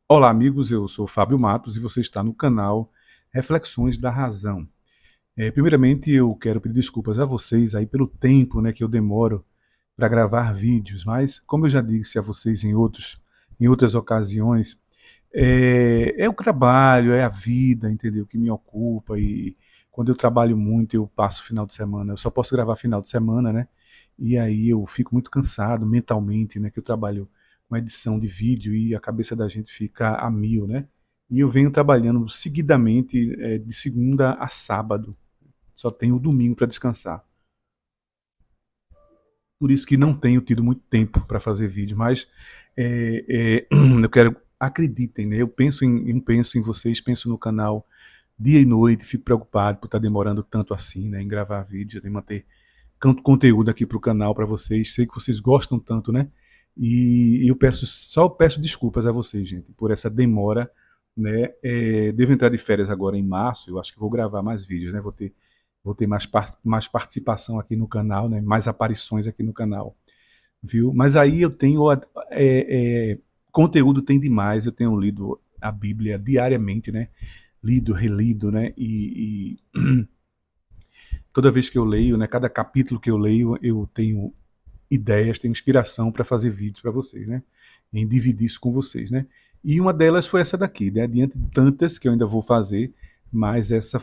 Olá, amigos. Eu sou Fábio Matos e você está no canal Reflexões da Razão. Primeiramente, eu quero pedir desculpas a vocês aí pelo tempo, né, que eu demoro para gravar vídeos, mas como eu já disse a vocês em outras ocasiões, é o trabalho, é a vida, entendeu, que me ocupa. E quando eu trabalho muito, eu passo final de semana, eu só posso gravar final de semana, né? E aí eu fico muito cansado mentalmente, né? Que eu trabalho com edição de vídeo e a cabeça da gente fica a mil, né? E eu venho trabalhando seguidamente, de segunda a sábado. Só tenho o domingo para descansar. Por isso que não tenho tido muito tempo para fazer vídeo, mas eu quero, acreditem, né? Eu penso em vocês, penso no canal dia e noite, fico preocupado por estar demorando tanto assim, né, em gravar vídeo, em manter conteúdo aqui para o canal para vocês. Sei que vocês gostam tanto, né? E eu só peço desculpas a vocês, gente, por essa demora, né? Devo entrar de férias agora em março. Eu acho que vou gravar mais vídeos, né? Vou ter mais participação aqui no canal, né? Mais aparições aqui no canal, viu? Mas aí eu tenho conteúdo tem demais. Eu tenho lido a Bíblia diariamente, né? Lido, relido, né? E toda vez que eu leio, né? Cada capítulo que eu leio, eu tenho ideias, tenho inspiração para fazer vídeos para vocês, né? Em dividir isso com vocês, né? E uma delas foi essa daqui, né? Diante de tantas que eu ainda vou fazer, mas essa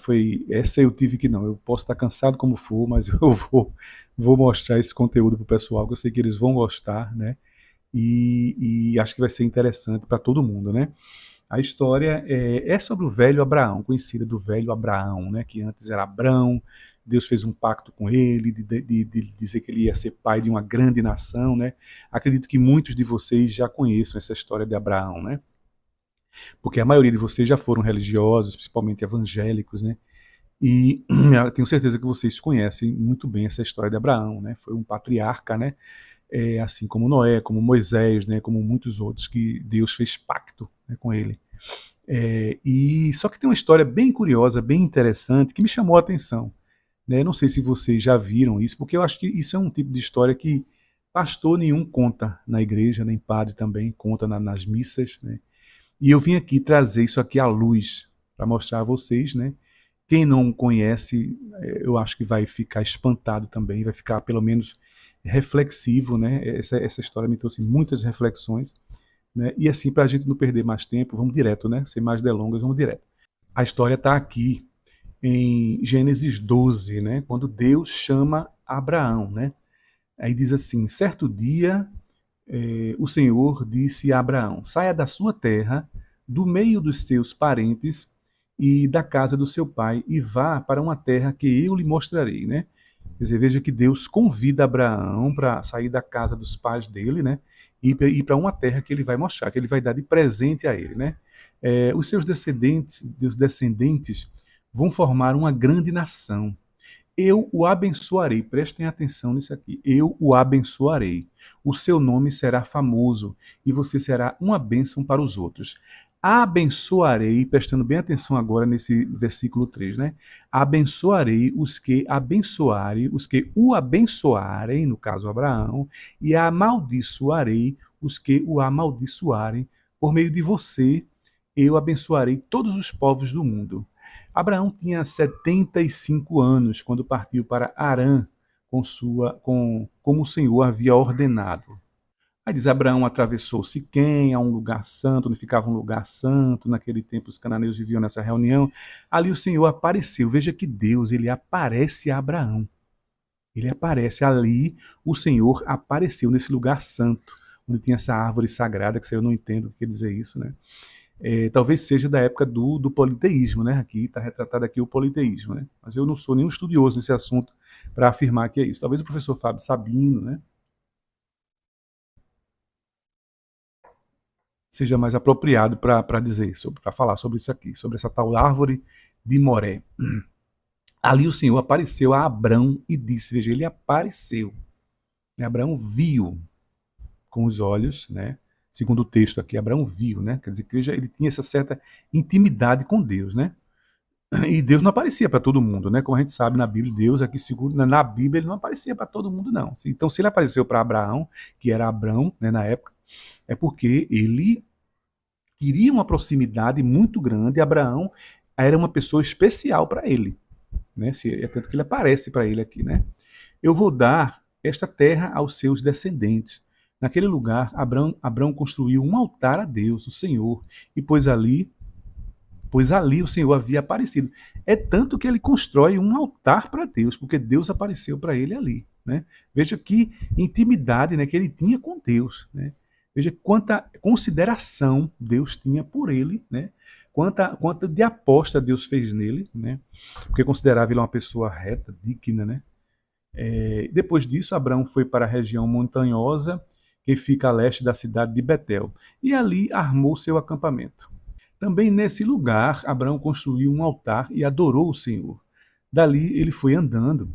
eu tive que não. Eu posso estar cansado como for, mas vou mostrar esse conteúdo pro pessoal, que eu sei que eles vão gostar, né? E acho que vai ser interessante para todo mundo, né? A história é sobre o velho Abraão, conhecida do velho Abraão, né, que antes era Abrão. Deus fez um pacto com ele, de dizer que ele ia ser pai de uma grande nação, né? Acredito que muitos de vocês já conheçam essa história de Abraão, né? Porque a maioria de vocês já foram religiosos, principalmente evangélicos, né? E eu tenho certeza que vocês conhecem muito bem essa história de Abraão, né? Foi um patriarca, né? Assim como Noé, como Moisés, né? Como muitos outros que Deus fez pacto, né, com ele. E só que tem uma história bem curiosa, bem interessante, que me chamou a atenção, né? Não sei se vocês já viram isso, porque eu acho que isso é um tipo de história que pastor nenhum conta na igreja, nem padre também conta nas missas, né? E eu vim aqui trazer isso aqui à luz para mostrar a vocês, né? Quem não conhece, eu acho que vai ficar espantado também, vai ficar pelo menos reflexivo, né? Essa história me trouxe muitas reflexões, né? E assim, para a gente não perder mais tempo, vamos direto, né? Sem mais delongas, vamos direto. A história está aqui em Gênesis 12, né? Quando Deus chama Abraão, né? Aí diz assim: certo dia, o Senhor disse a Abraão: saia da sua terra, do meio dos teus parentes e da casa do seu pai, e vá para uma terra que eu lhe mostrarei, né? Quer dizer, veja que Deus convida Abraão para sair da casa dos pais dele, né? E ir para uma terra que ele vai mostrar, que ele vai dar de presente a ele, né? Os descendentes vão formar uma grande nação. Eu o abençoarei, prestem atenção nisso aqui. Eu o abençoarei. O seu nome será famoso e você será uma bênção para os outros. Abençoarei, prestando bem atenção agora nesse versículo 3, né? Abençoarei os que o abençoarem, no caso Abraão, e amaldiçoarei os que o amaldiçoarem. Por meio de você, eu abençoarei todos os povos do mundo. Abraão tinha 75 anos quando partiu para Harã, como o Senhor havia ordenado. Aí diz: Abraão atravessou Siquém, a um lugar santo, onde ficava um lugar santo. Naquele tempo os cananeus viviam nessa reunião. Ali o Senhor apareceu. Veja que Deus, ele aparece a Abraão. Ele aparece ali, o Senhor apareceu nesse lugar santo, onde tinha essa árvore sagrada, que eu não entendo o que quer dizer isso, né? Talvez seja da época do politeísmo, né? Aqui está retratado aqui o politeísmo, né? Mas eu não sou nenhum estudioso nesse assunto para afirmar que é isso. Talvez o professor Fábio Sabino, né, seja mais apropriado para dizer, para falar sobre isso aqui, sobre essa tal árvore de Moré. Ali o Senhor apareceu a Abrão e disse, veja, ele apareceu. Né? Abraão viu com os olhos, né? Segundo o texto aqui, Abraão viu, né? Quer dizer, que ele tinha essa certa intimidade com Deus, né? E Deus não aparecia para todo mundo, né? Como a gente sabe na Bíblia, Deus aqui seguro, na Bíblia ele não aparecia para todo mundo, não. Então, se ele apareceu para Abraão, que era Abrão, né, na época, é porque ele queria uma proximidade muito grande. Abraão era uma pessoa especial para ele, né? É tanto que ele aparece para ele aqui, né? Eu vou dar esta terra aos seus descendentes. Naquele lugar, Abraão construiu um altar a Deus, o Senhor, e pois ali o Senhor havia aparecido. É tanto que ele constrói um altar para Deus, porque Deus apareceu para ele ali, né? Veja que intimidade, né, que ele tinha com Deus, né? Veja quanta consideração Deus tinha por ele, né? Quanta de aposta Deus fez nele, né? Porque considerava ele uma pessoa reta, digna, né? Depois disso, Abraão foi para a região montanhosa que fica a leste da cidade de Betel, e ali armou seu acampamento. Também nesse lugar, Abraão construiu um altar e adorou o Senhor. Dali ele foi andando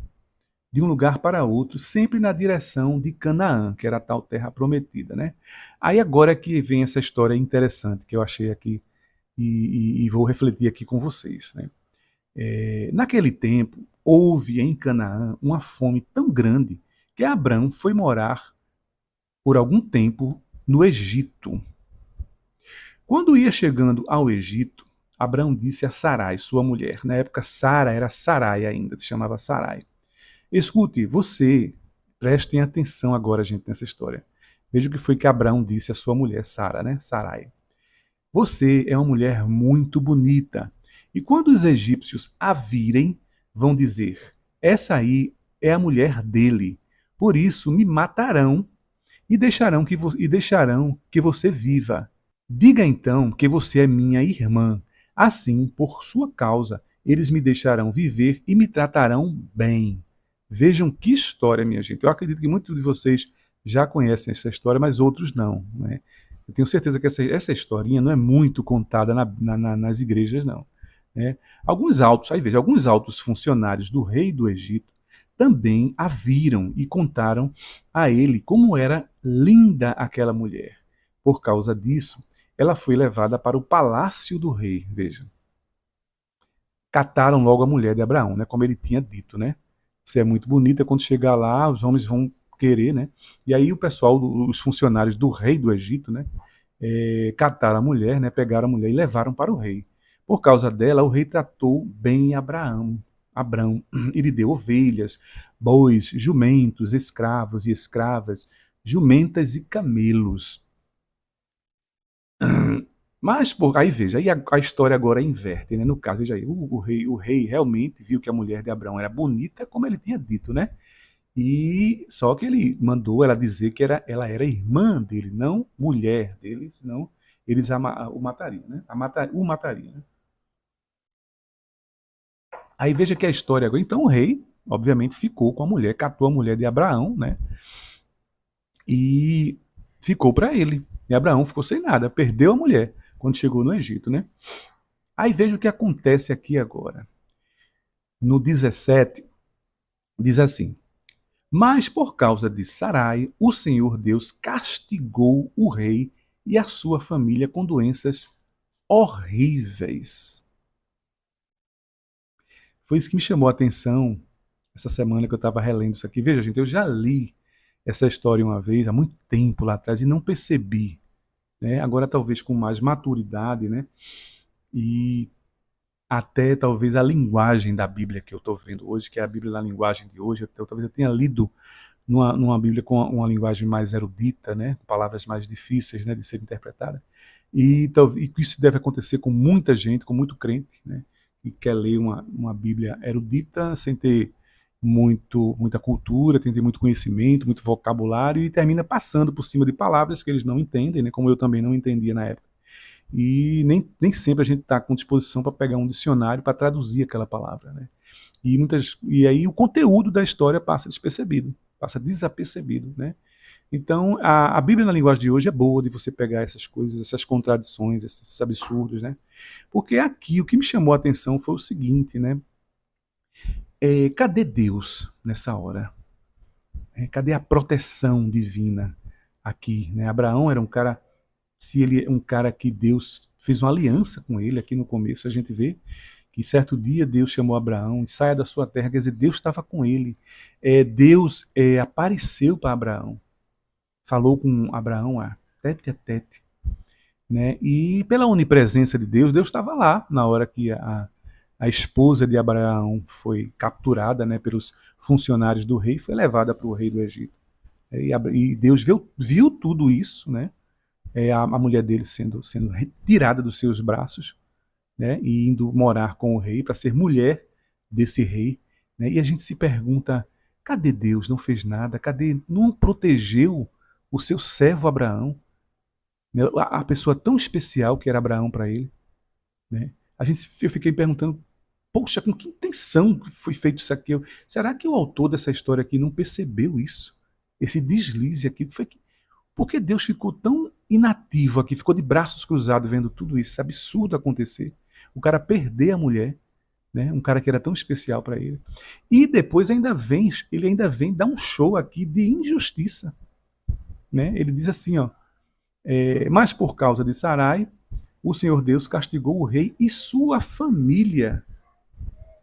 de um lugar para outro, sempre na direção de Canaã, que era a tal terra prometida, né? Aí agora é que vem essa história interessante que eu achei aqui e vou refletir aqui com vocês, né? Naquele tempo, houve em Canaã uma fome tão grande que Abraão foi morar por algum tempo no Egito. Quando ia chegando ao Egito, Abraão disse a Sarai, sua mulher, na época Sara era Sarai ainda, se chamava Sarai. Escute, você, prestem atenção agora, gente, nessa história. Veja o que foi que Abraão disse à sua mulher, Sara, né? Sarai. Você é uma mulher muito bonita. E quando os egípcios a virem, vão dizer: essa aí é a mulher dele. Por isso me matarão e deixarão que você viva. Diga então que você é minha irmã. Assim, por sua causa, eles me deixarão viver e me tratarão bem. Vejam que história, minha gente. Eu acredito que muitos de vocês já conhecem essa história, mas outros não, né? Eu tenho certeza que essa historinha não é muito contada nas igrejas, não, né? Alguns altos funcionários do rei do Egito também a viram e contaram a ele como era linda aquela mulher. Por causa disso, ela foi levada para o palácio do rei, veja. Cataram logo a mulher de Abraão, né? Como ele tinha dito, né? Você é muito bonita, quando chegar lá, os homens vão querer, né? E aí o pessoal, os funcionários do rei do Egito, né? Cataram a mulher, né? Pegaram a mulher e levaram para o rei. Por causa dela, o rei tratou bem Abrão, e lhe deu ovelhas, bois, jumentos, escravos e escravas, jumentas e camelos. Mas, aí veja, aí a história agora inverte, né? No caso, veja aí, o rei realmente viu que a mulher de Abraão era bonita, como ele tinha dito, né? E só que ele mandou ela dizer que ela era irmã dele, não mulher dele, senão eles o matariam, né? O matariam, né? Aí veja que a história agora. Então o rei, obviamente, ficou com a mulher, catou a mulher de Abraão, né? E ficou para ele. E Abraão ficou sem nada, perdeu a mulher quando chegou no Egito, né? Aí veja o que acontece aqui agora. No 17, diz assim: mas por causa de Sarai, o Senhor Deus castigou o rei e a sua família com doenças horríveis. Foi isso que me chamou a atenção essa semana que eu estava relendo isso aqui. Veja, gente, eu já li essa história uma vez, há muito tempo lá atrás, e não percebi, né? Agora talvez com mais maturidade, né? E até talvez a linguagem da Bíblia que eu estou vendo hoje, que é a Bíblia na linguagem de hoje, talvez eu tenha lido numa Bíblia com uma linguagem mais erudita, né? Com palavras mais difíceis, né, de ser interpretada. E isso deve acontecer com muita gente, com muito crente, né? Que quer ler uma Bíblia erudita sem ter muita cultura, tem ter muito conhecimento, muito vocabulário e termina passando por cima de palavras que eles não entendem, né? Como eu também não entendia na época. E nem sempre a gente está com disposição para pegar um dicionário para traduzir aquela palavra, né? E aí o conteúdo da história passa despercebido, passa desapercebido, né? Então a Bíblia na linguagem de hoje é boa de você pegar essas coisas, essas contradições, esses absurdos, né? Porque aqui o que me chamou a atenção foi o seguinte, né? Cadê Deus nessa hora? Cadê a proteção divina aqui, né? Abraão era um cara, se ele é um cara que Deus fez uma aliança com ele, aqui no começo a gente vê que certo dia Deus chamou Abraão, saia da sua terra, quer dizer, Deus estava com ele. Deus apareceu para Abraão, falou com Abraão tete a tete. né? E pela onipresença de Deus, Deus estava lá na hora que a esposa de Abraão foi capturada, né, pelos funcionários do rei, foi levada para o rei do Egito. E Deus viu tudo isso, né? A mulher dele sendo retirada dos seus braços, né? E indo morar com o rei para ser mulher desse rei, né? E a gente se pergunta: cadê Deus? Não fez nada? Cadê? Não protegeu o seu servo Abraão, né? A pessoa tão especial que era Abraão para ele, né? Eu fiquei perguntando, poxa, com que intenção foi feito isso aqui? Será que o autor dessa história aqui não percebeu isso? Esse deslize aqui, por que Deus ficou tão inativo aqui, ficou de braços cruzados vendo tudo isso, esse absurdo acontecer? O cara perder a mulher, né? Um cara que era tão especial para ele. E depois ele ainda vem dar um show aqui de injustiça, né? Ele diz assim, ó, mas por causa de Sarai, o Senhor Deus castigou o rei e sua família.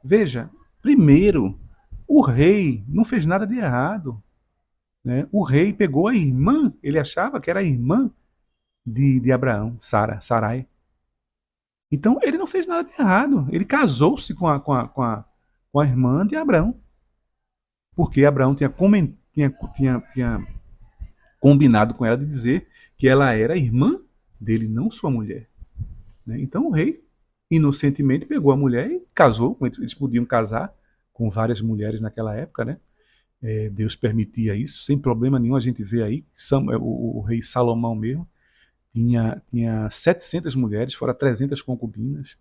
Veja, primeiro, o rei não fez nada de errado, né? O rei pegou a irmã, ele achava que era a irmã de Abraão, Sarai. Então ele não fez nada de errado. Ele casou-se com a irmã de Abraão, porque Abraão tinha combinado com ela de dizer que ela era irmã dele, não sua mulher, né? Então o rei inocentemente pegou a mulher e casou. Eles podiam casar com várias mulheres naquela época, né? Deus permitia isso, sem problema nenhum. A gente vê aí, o rei Salomão mesmo, tinha 700 mulheres, fora 300 concubinas,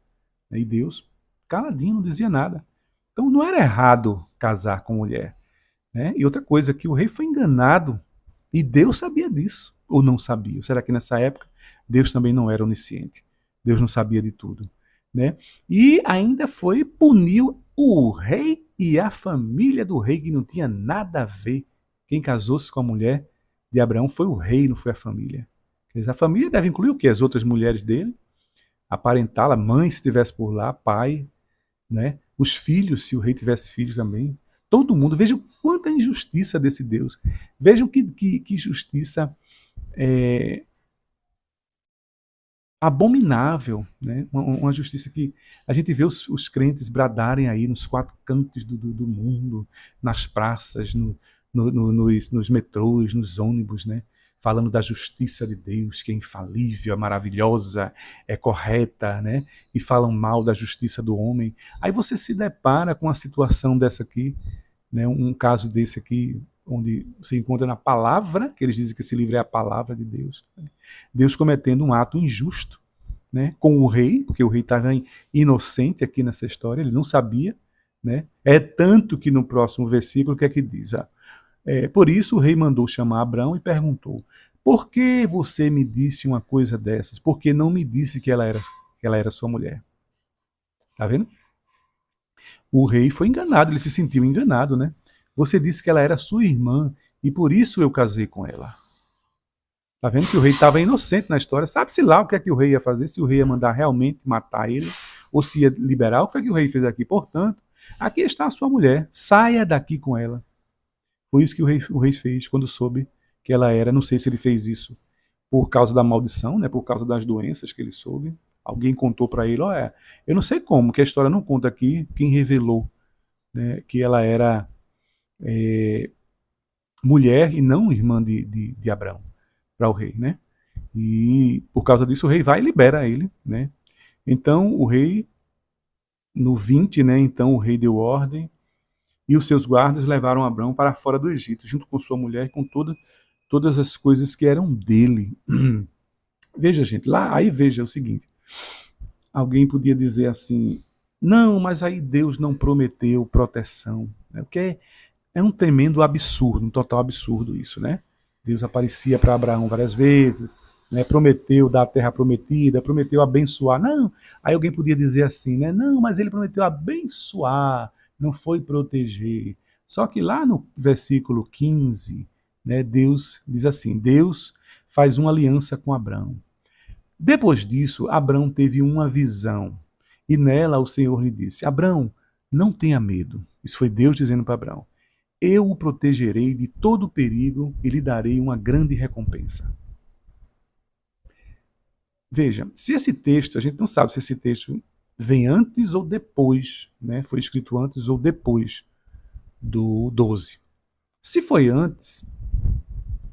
né? E Deus, caladinho, não dizia nada. Então não era errado casar com mulher, né? E outra coisa, que o rei foi enganado, e Deus sabia disso, ou não sabia? Será que nessa época Deus também não era onisciente? Deus não sabia de tudo, né? E ainda puniu o rei e a família do rei, que não tinha nada a ver. Quem casou-se com a mulher de Abraão foi o rei, não foi a família. Quer dizer, a família deve incluir o quê? As outras mulheres dele, a parentela, mãe se estivesse por lá, pai, né? Os filhos, se o rei tivesse filhos também. Todo mundo. Vejam quanta injustiça desse Deus. Vejam que justiça abominável, né? Uma justiça que a gente vê os crentes bradarem aí nos quatro cantos do mundo, nas praças, nos metrôs, nos ônibus, né? Falando da justiça de Deus, que é infalível, é maravilhosa, é correta, né? E falam mal da justiça do homem. Aí você se depara com uma situação dessa aqui, né? Um caso desse aqui, onde se encontra na palavra, que eles dizem que esse livro é a palavra de Deus, né? Deus cometendo um ato injusto, né, com o rei, porque o rei estava inocente aqui nessa história, ele não sabia, né? É tanto que no próximo versículo, o que é que diz? Por isso o rei mandou chamar Abrão e perguntou: por que você me disse uma coisa dessas? Por que não me disse que ela era sua mulher? Tá vendo? O rei foi enganado, ele se sentiu enganado, né? Você disse que ela era sua irmã e por isso eu casei com ela. Tá vendo que o rei estava inocente na história? Sabe-se lá o que é que o rei ia fazer, se o rei ia mandar realmente matar ele, ou se ia liberar. O que foi que o rei fez aqui? Portanto, aqui está a sua mulher, saia daqui com ela. Foi isso que o rei fez quando soube que ela era. Não sei se ele fez isso por causa da maldição, né, por causa das doenças que ele soube. Alguém contou para ele, olha, eu não sei como, que a história não conta aqui quem revelou, né, que ela era mulher e não irmã de Abraão para o rei, né? E por causa disso o rei vai e libera ele, né? Então o rei, no 20, né? Então o rei deu ordem e os seus guardas levaram Abrão para fora do Egito, junto com sua mulher e com todas as coisas que eram dele. Veja, gente, lá, aí veja o seguinte: alguém podia dizer assim, não, mas aí Deus não prometeu proteção, né? Porque é um tremendo absurdo, um total absurdo isso, né? Deus aparecia para Abraão várias vezes, né? Prometeu dar a terra prometida, prometeu abençoar. Não, aí alguém podia dizer assim, né? Não, mas ele prometeu abençoar, não foi proteger. Só que lá no versículo 15, né, Deus diz assim: Deus faz uma aliança com Abraão. Depois disso, Abraão teve uma visão, e nela o Senhor lhe disse: Abraão, não tenha medo. Isso foi Deus dizendo para Abraão: eu o protegerei de todo perigo e lhe darei uma grande recompensa. Veja, se esse texto, a gente não sabe se esse texto vem antes ou depois, né? Foi escrito antes ou depois do 12. Se foi antes,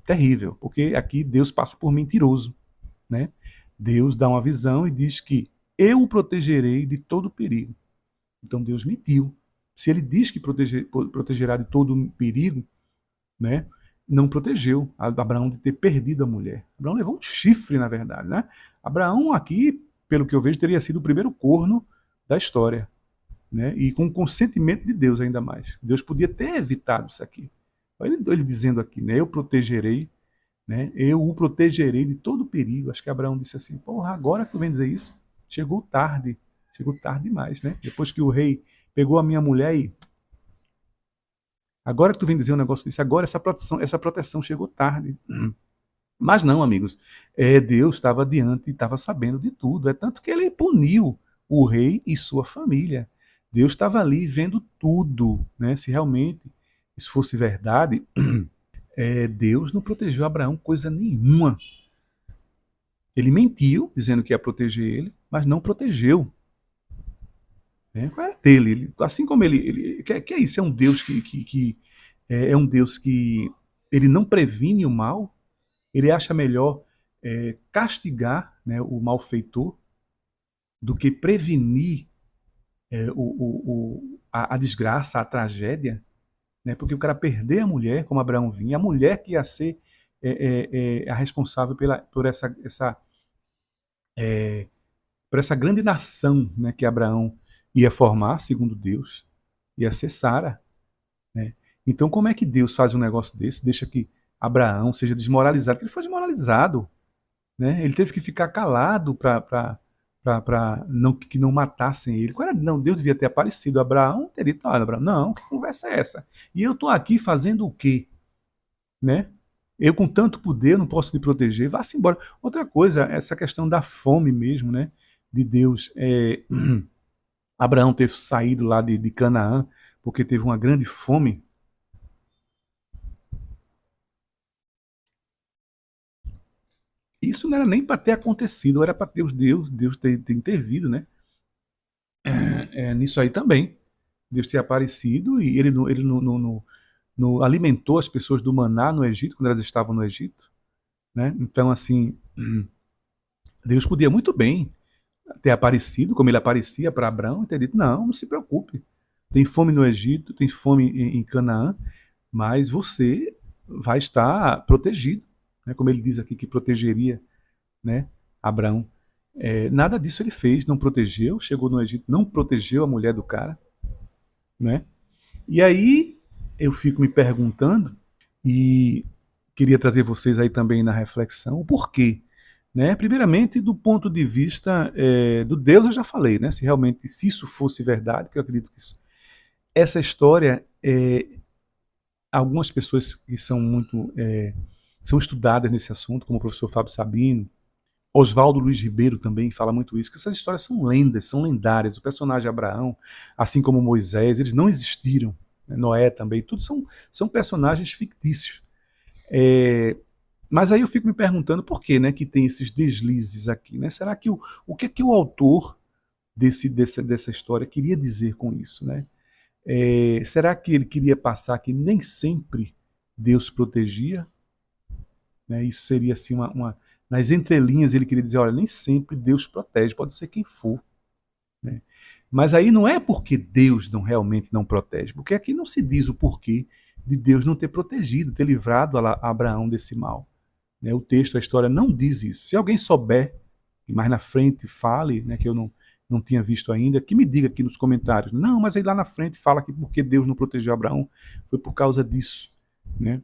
terrível, porque aqui Deus passa por mentiroso, né? Deus dá uma visão e diz que eu o protegerei de todo perigo. Então Deus mentiu. Se ele diz que protegerá de todo perigo, né? Não protegeu Abraão de ter perdido a mulher. Abraão levou um chifre, na verdade, né? Abraão aqui, pelo que eu vejo, teria sido o primeiro corno da história, né? E com o consentimento de Deus ainda mais. Deus podia ter evitado isso aqui. Ele dizendo aqui, né? Eu protegerei, né? Eu o protegerei de todo perigo. Acho que Abraão disse assim: porra, agora que tu vem dizer isso, chegou tarde demais, né? Depois que o rei pegou a minha mulher e agora que tu vem dizer um negócio desse, agora essa proteção chegou tarde. Mas não, amigos, Deus estava diante e estava sabendo de tudo. É tanto que ele puniu o rei e sua família. Deus estava ali vendo tudo, né? Se realmente isso fosse verdade, Deus não protegeu Abraão coisa nenhuma. Ele mentiu, dizendo que ia proteger ele, mas não protegeu. Né? Qual era dele? Assim como ele que é isso? É um Deus que é um Deus que ele não previne o mal, ele acha melhor castigar, né, o malfeitor do que prevenir a desgraça, a tragédia, né? Porque o cara perder a mulher, como Abraão vinha, a mulher que ia ser a responsável por essa grande nação, né, que Abraão ia formar, segundo Deus, ia ser Sara. Né? Então, como é que Deus faz um negócio desse, deixa que Abraão seja desmoralizado? Porque ele foi desmoralizado. Né? Ele teve que ficar calado para não, que não matassem ele. Não, Deus devia ter aparecido. Abraão teria dito: olha, Abraão, não, que conversa é essa? E eu estou aqui fazendo o quê? Né? Eu, com tanto poder, não posso lhe proteger. Vá-se embora. Outra coisa, essa questão da fome mesmo, né? De Deus. Abraão ter saído lá de Canaã porque teve uma grande fome. Isso não era nem para ter acontecido, era para Deus ter intervido, né? Nisso aí também. Deus ter aparecido e ele não alimentou as pessoas do maná no Egito, quando elas estavam no Egito. Né? Então, assim, Deus podia muito bem ter aparecido, como ele aparecia para Abraão, e ter dito: não, não se preocupe. Tem fome no Egito, tem fome em Canaã, mas você vai estar protegido. Né? Como ele diz aqui que protegeria, né, Abraão. Nada disso ele fez, não protegeu, chegou no Egito, não protegeu a mulher do cara. Né? E aí eu fico me perguntando, e queria trazer vocês aí também na reflexão, o porquê. Né? Primeiramente, do ponto de vista do Deus, eu já falei, né? Se realmente, se isso fosse verdade, que eu acredito que essa história, algumas pessoas que são muito, são estudadas nesse assunto, como o professor Fábio Sabino, Oswaldo Luiz Ribeiro também fala muito isso, que essas histórias são lendas, são lendárias. O personagem Abraão, assim como Moisés, eles não existiram. Noé também, tudo são personagens fictícios. Mas aí eu fico me perguntando por que, né, que tem esses deslizes aqui. Né? Será que o que é que o autor dessa história queria dizer com isso? Né? Será que ele queria passar que nem sempre Deus protegia? Né? Isso seria assim nas entrelinhas ele queria dizer: olha, nem sempre Deus protege, pode ser quem for. Né? Mas aí não é porque Deus realmente não protege, porque aqui não se diz o porquê de Deus não ter protegido, ter livrado a Abraão desse mal. Né? O texto, a história não diz isso. Se alguém souber, e mais na frente fale, né, que eu não tinha visto ainda, que me diga aqui nos comentários. Não, mas aí lá na frente fala que porque Deus não protegeu Abraão foi por causa disso. Né?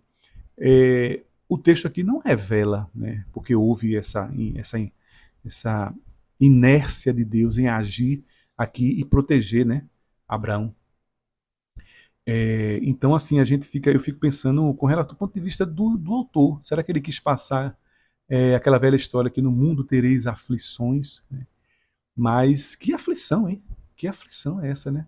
O texto aqui não revela, né, porque houve essa inércia de Deus em agir aqui e proteger, né, Abraão. Então, assim, eu fico pensando com relação do ponto de vista do autor. Será que ele quis passar aquela velha história que no mundo tereis aflições? Né? Mas que aflição, hein? Que aflição é essa, né?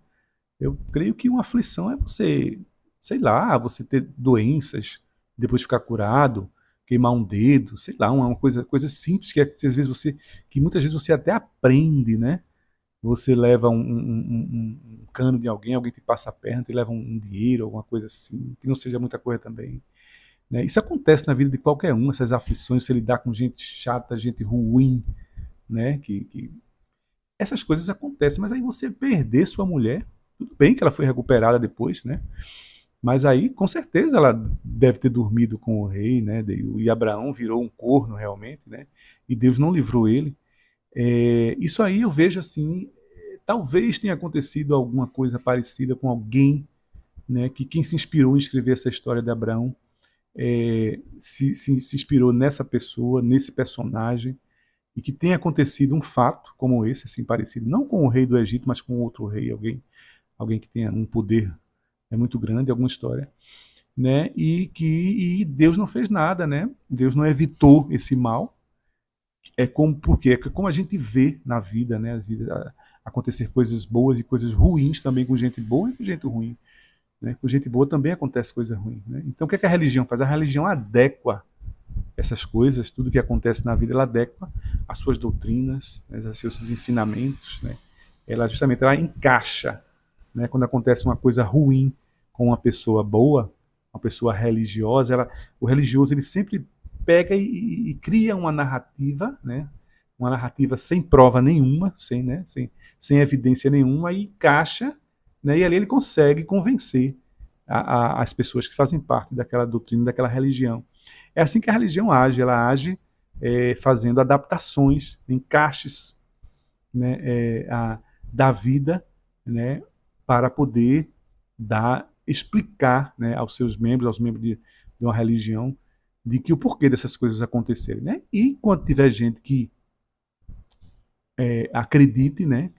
Eu creio que uma aflição é você, sei lá, você ter doenças, depois ficar curado, queimar um dedo, sei lá, uma coisa simples que muitas vezes você até aprende, né? Você leva um cano de alguém, alguém te passa a perna, te leva um dinheiro, alguma coisa assim, que não seja muita coisa também. Né? Isso acontece na vida de qualquer um, essas aflições, você lidar com gente chata, gente ruim, né? Essas coisas acontecem, mas aí você perder sua mulher, tudo bem que ela foi recuperada depois, né? Mas aí, com certeza, ela deve ter dormido com o rei, né? E Abraão virou um corno realmente, né? E Deus não livrou ele. Isso aí eu vejo assim, talvez tenha acontecido alguma coisa parecida com alguém, né? Que quem se inspirou em escrever essa história de Abraão se inspirou nessa pessoa, nesse personagem, e que tenha acontecido um fato como esse, assim parecido, não com o rei do Egito, mas com outro rei, alguém que tenha um poder muito grande, alguma história, né? E Deus não fez nada, né? Deus não evitou esse mal. Porque é como a gente vê na vida, né? Acontecer coisas boas e coisas ruins também com gente boa e com gente ruim. Né? Com gente boa também acontece coisa ruim. Né? Então o que, é que a religião faz? A religião adequa essas coisas, tudo que acontece na vida, ela adequa às suas doutrinas, né, aos seus ensinamentos. Né? Ela encaixa. Né? Quando acontece uma coisa ruim com uma pessoa boa, uma pessoa religiosa, o religioso ele sempre pega e cria uma narrativa, né? Uma narrativa sem prova nenhuma, sem evidência nenhuma, e encaixa, né? E ali ele consegue convencer as pessoas que fazem parte daquela doutrina, daquela religião. É assim que a religião age, ela age fazendo adaptações, encaixes, né, da vida, né, para poder explicar, né, aos seus membros, aos membros de uma religião, de que o porquê dessas coisas acontecerem. Né? E quando tiver gente que acredite, né,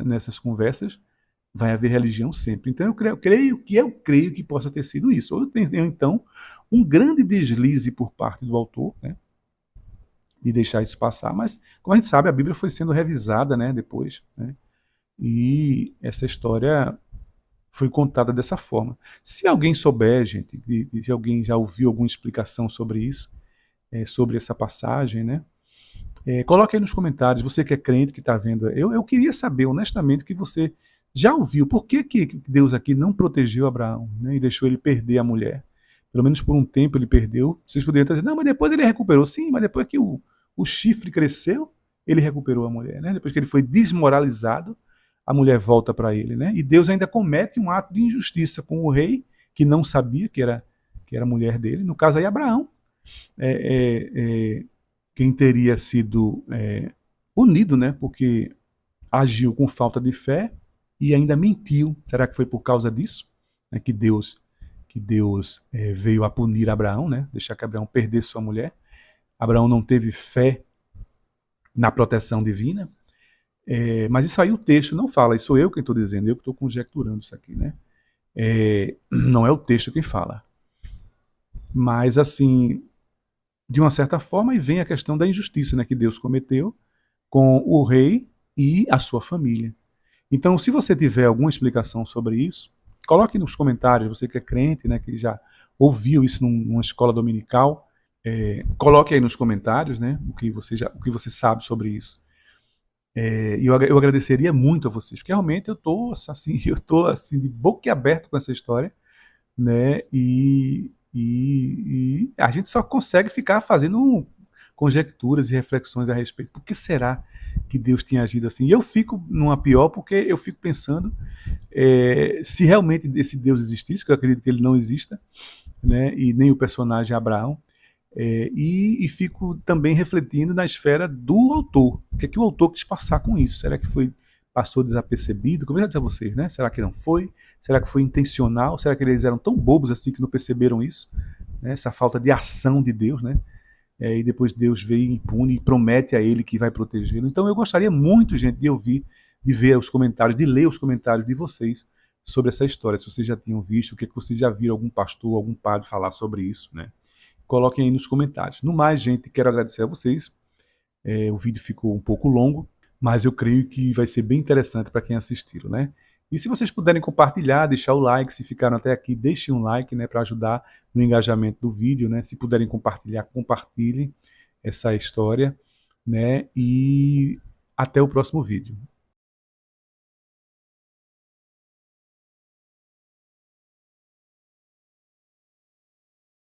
nessas conversas, vai haver religião sempre. Então eu creio que possa ter sido isso. Ou tem então um grande deslize por parte do autor, né, de deixar isso passar, mas como a gente sabe, a Bíblia foi sendo revisada, né, depois, né, e essa história foi contada dessa forma. Se alguém souber, gente, se alguém já ouviu alguma explicação sobre isso, sobre essa passagem, né, coloque aí nos comentários, você que é crente, que está vendo. Eu queria saber, honestamente, que você já ouviu por que Deus aqui não protegeu Abraão, né, e deixou ele perder a mulher. Pelo menos por um tempo ele perdeu. Vocês poderiam estar dizendo, não, mas depois ele recuperou. Sim, mas depois que o chifre cresceu, ele recuperou a mulher. Né? Depois que ele foi desmoralizado, a mulher volta para ele. Né? E Deus ainda comete um ato de injustiça com o rei, que não sabia que era a mulher dele. No caso aí, Abraão. Quem teria sido punido, né, porque agiu com falta de fé e ainda mentiu. Será que foi por causa disso, né, que Deus veio a punir Abraão, né, deixar que Abraão perdesse sua mulher? Abraão não teve fé na proteção divina. Mas isso aí o texto não fala, isso sou eu quem estou dizendo, eu que estou conjecturando isso aqui, né? Não é o texto quem fala. Mas, assim, de uma certa forma, aí vem a questão da injustiça, né, que Deus cometeu com o rei e a sua família. Então, se você tiver alguma explicação sobre isso, coloque nos comentários, você que é crente, né, que já ouviu isso numa escola dominical, coloque aí nos comentários, né, o que você sabe sobre isso. E eu agradeceria muito a vocês, porque realmente eu estou assim, de boca aberta com essa história, né, e a gente só consegue ficar fazendo conjecturas e reflexões a respeito. Por que será que Deus tinha agido assim? E eu fico numa pior porque eu fico pensando se realmente esse Deus existisse, que eu acredito que ele não exista, né, e nem o personagem Abraão, e fico também refletindo na esfera do autor. O que é que o autor quis passar com isso? Será que passou desapercebido? Como eu já disse a vocês, né? Será que não foi? Será que foi intencional? Será que eles eram tão bobos assim que não perceberam isso? Né? Essa falta de ação de Deus, né? E depois Deus veio impune e promete a ele que vai protegê-lo. Então eu gostaria muito, gente, de ouvir, de ver os comentários, de ler os comentários de vocês sobre essa história. Se vocês já tinham visto, o que vocês já viram algum pastor, algum padre falar sobre isso, né? Coloquem aí nos comentários. No mais, gente, quero agradecer a vocês. O vídeo ficou um pouco longo, mas eu creio que vai ser bem interessante para quem assistiu, né? E se vocês puderem compartilhar, deixar o like, se ficaram até aqui, deixem um like, né, para ajudar no engajamento do vídeo, né? Se puderem compartilhar, compartilhem essa história, né? E até o próximo vídeo.